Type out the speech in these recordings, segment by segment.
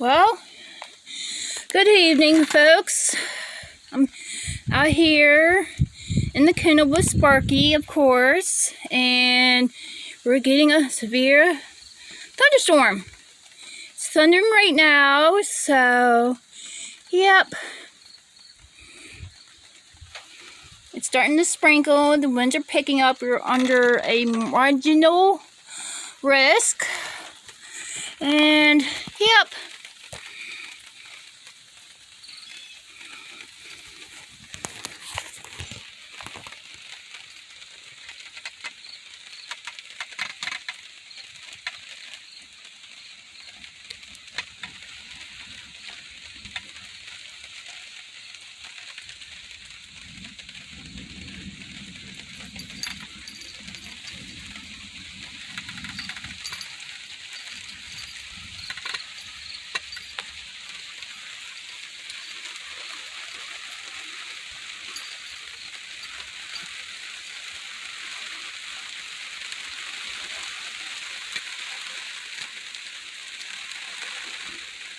Well, good evening, folks. I'm out here in the kennel with Sparky, of course, and we're getting a severe thunderstorm. It's thundering right now, so yep. It's starting to sprinkle. The winds are picking up. We're under a marginal risk, and yep.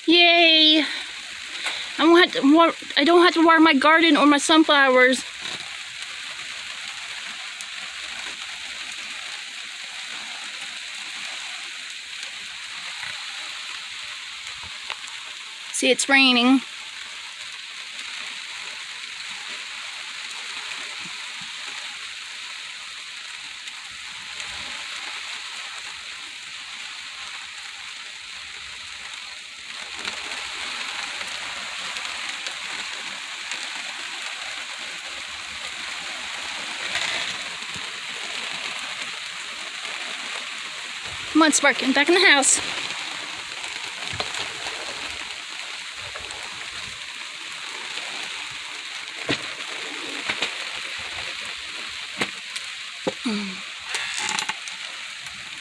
Yay! I don't have to water my garden or my sunflowers. See, it's raining. Come on, Sparky, back in the house.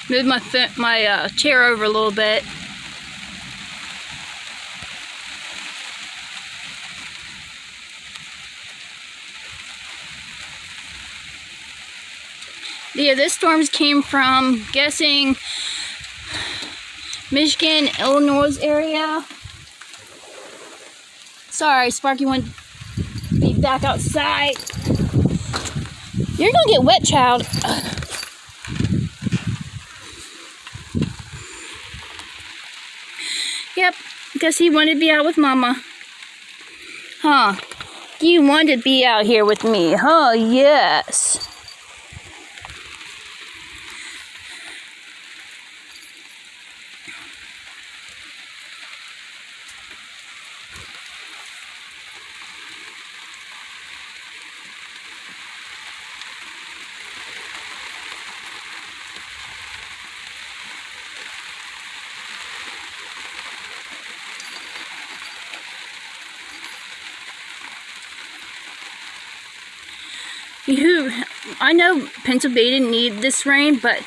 Move my chair over a little bit. Yeah, this storm came from, guessing, Michigan, Illinois area. Sorry, Sparky went to be back outside. You're gonna get wet, child. Yep, guess he wanted to be out with Mama. Huh? You wanted to be out here with me, huh? Yes. I know Pennsylvania didn't need this rain, but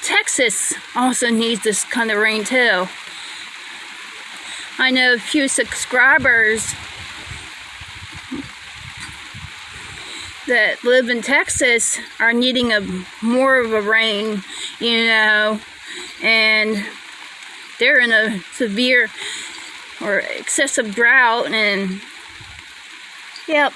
Texas also needs this kind of rain too. I know a few subscribers that live in Texas are needing more of a rain, you know, and they're in a severe or excessive drought, and yep.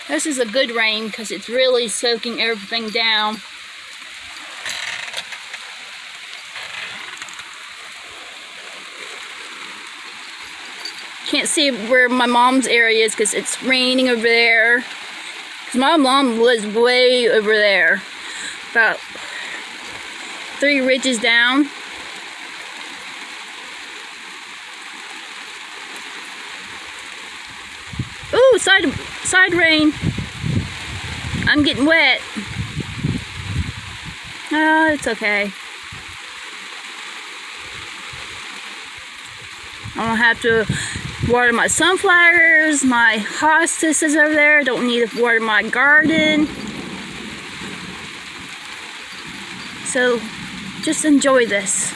This is a good rain because it's really soaking everything down. Can't see where my mom's area is because it's raining over there. Because my mom lives way over there, about 3 ridges down. Ooh, side rain. I'm getting wet. Oh, it's okay. I don't have to water my sunflowers. My hostas is over there. I don't need to water my garden. So, just enjoy this.